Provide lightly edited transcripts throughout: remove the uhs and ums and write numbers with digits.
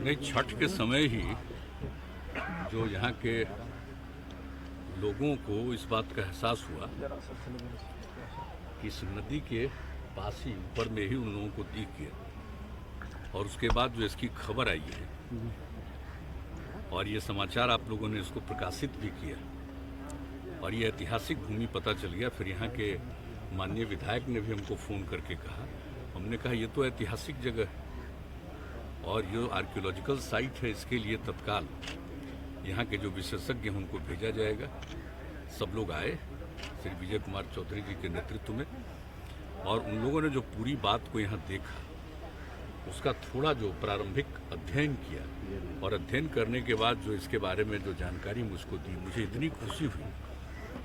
नहीं, छठ के समय ही जो यहाँ के लोगों को इस बात का एहसास हुआ कि इस नदी के पास ही ऊपर में ही उन लोगों को दिख गया, और उसके बाद जो इसकी खबर आई है और ये समाचार आप लोगों ने इसको प्रकाशित भी किया और ये ऐतिहासिक भूमि पता चल गया। फिर यहाँ के माननीय विधायक ने भी हमको फ़ोन करके कहा, हमने कहा ये तो ऐतिहासिक जगह है और ये आर्कियोलॉजिकल साइट है, इसके लिए तत्काल यहाँ के जो विशेषज्ञ हैं उनको भेजा जाएगा। सब लोग आए श्री विजय कुमार चौधरी जी के नेतृत्व में, और उन लोगों ने जो पूरी बात को यहाँ देखा, उसका थोड़ा जो प्रारंभिक अध्ययन किया और अध्ययन करने के बाद जो इसके बारे में जो जानकारी मुझको दी, मुझे इतनी खुशी हुई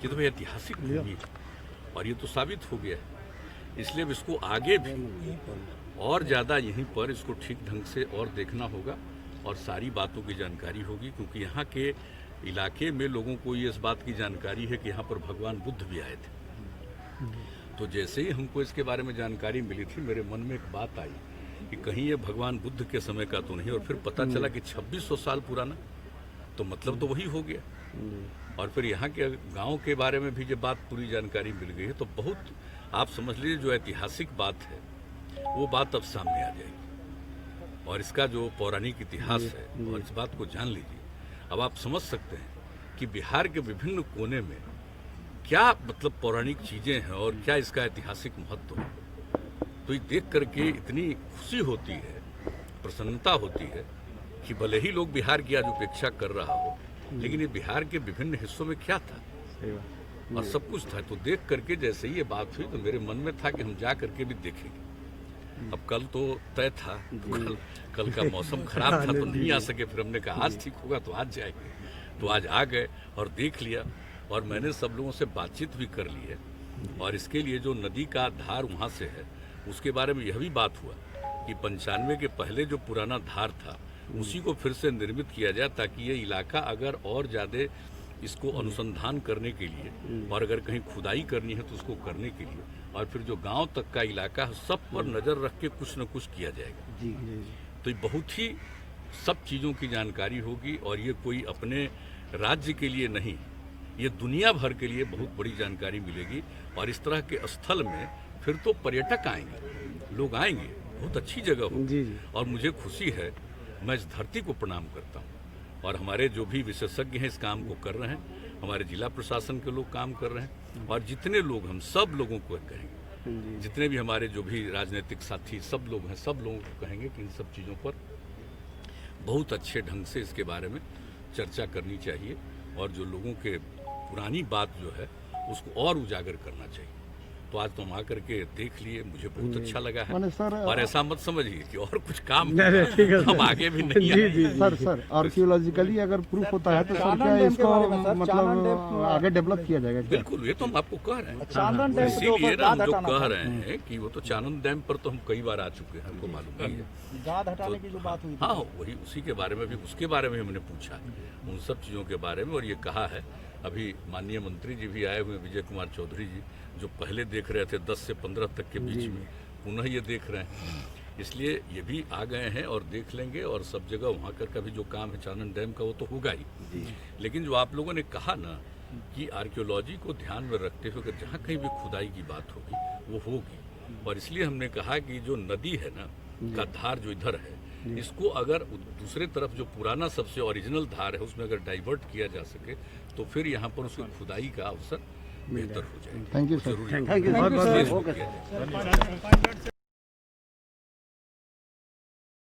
कि तो भाई ऐतिहासिक भूमि है और ये तो साबित हो गया है। इसलिए अब इसको आगे भी और ज़्यादा यहीं पर इसको ठीक ढंग से और देखना होगा और सारी बातों की जानकारी होगी, क्योंकि यहाँ के इलाके में लोगों को ये इस बात की जानकारी है कि यहाँ पर भगवान बुद्ध भी आए थे। तो जैसे ही हमको इसके बारे में जानकारी मिली थी, मेरे मन में एक बात आई कि कहीं ये भगवान बुद्ध के समय का तो नहीं, और फिर पता चला कि 2600 साल पुराना, तो मतलब तो वही हो गया। और फिर यहाँ के गांव के बारे में भी जब बात पूरी जानकारी मिल गई है, तो बहुत आप समझ लीजिए जो ऐतिहासिक बात है वो बात अब सामने आ जाएगी, और इसका जो पौराणिक इतिहास है और इस बात को जान लीजिए। अब आप समझ सकते हैं कि बिहार के विभिन्न कोने में क्या मतलब पौराणिक चीज़ें हैं और क्या इसका ऐतिहासिक महत्व है। तो ये देख करके इतनी खुशी होती है, प्रसन्नता होती है कि भले ही लोग बिहार की आज उपेक्षा कर रहा हो, लेकिन ये बिहार के विभिन्न हिस्सों में क्या था और सब कुछ था। तो देख करके जैसे ही ये बात हुई तो मेरे मन में था कि हम जा करके भी देखेंगे। अब कल तो तय था, तो कल का मौसम खराब था तो नहीं आ सके, फिर हमने कहा आज ठीक होगा तो आज जाएंगे। तो आज आ गए और देख लिया, और मैंने सब लोगों से बातचीत भी कर ली है, और इसके लिए जो नदी का धार वहाँ से है उसके बारे में यह भी बात हुआ कि 95 के पहले जो पुराना धार था उसी को फिर से निर्मित किया जाए, ताकि ये इलाका अगर और ज़्यादा इसको अनुसंधान करने के लिए और अगर कहीं खुदाई करनी है तो उसको करने के लिए, और फिर जो गांव तक का इलाका है सब पर नज़र रख के कुछ न कुछ किया जाएगा। तो ये बहुत ही सब चीज़ों की जानकारी होगी, और ये कोई अपने राज्य के लिए नहीं, ये दुनिया भर के लिए बहुत बड़ी जानकारी मिलेगी। और इस तरह के स्थल में फिर तो पर्यटक आएंगे, लोग आएंगे, बहुत अच्छी जगह होगी। और मुझे खुशी है, मैं इस धरती को प्रणाम करता हूँ, और हमारे जो भी विशेषज्ञ हैं इस काम को कर रहे हैं, हमारे जिला प्रशासन के लोग काम कर रहे हैं, और जितने लोग हम सब लोगों को कहेंगे, जितने भी हमारे जो भी राजनीतिक साथी सब लोग हैं, सब लोगों को कहेंगे कि इन सब चीज़ों पर बहुत अच्छे ढंग से इसके बारे में चर्चा करनी चाहिए, और जो लोगों के पुरानी बात जो है उसको और उजागर करना चाहिए। तो आज तुम आकर के देख लिए, मुझे बहुत अच्छा लगा है। और ऐसा मत समझिए कि और कुछ काम हम आगे भी नहीं आए। सर आर्कियोलॉजिकली अगर प्रूफ होता है तो सर क्या इसको मतलब आगे डेवलप किया जाएगा? बिल्कुल, ये तो हम आपको कह रहे हैं, इसीलिए ना हम जो कह रहे हैं कि वो तो चानन डैम पर तो हम कई बार आ चुके हैं, हमको मालूम नहीं है। हाँ, वही उसी के बारे में भी, उसके बारे में हमने पूछा उन सब चीज़ों के बारे में, और ये कहा है। अभी माननीय मंत्री जी भी आए हुए, विजय कुमार चौधरी जी, जो पहले देख रहे थे 10 से 15 तक के बीच में, पुनः ये देख रहे हैं। इसलिए ये भी आ गए हैं और देख लेंगे, और सब जगह वहाँ का भी जो काम है चानन डैम का वो तो होगा ही। लेकिन जो आप लोगों ने कहा ना कि आर्कियोलॉजी को ध्यान में रखते हुए अगर जहाँ कहीं भी खुदाई की बात होगी वो होगी, और इसलिए हमने कहा कि जो नदी है ना का धार जो इधर है, इसको अगर दूसरे तरफ जो पुराना सबसे ओरिजिनल धार है उसमें अगर डाइवर्ट किया जा सके तो फिर यहाँ पर उसकी खुदाई का अवसर बेहतर हो जाएगा। Thank you sir.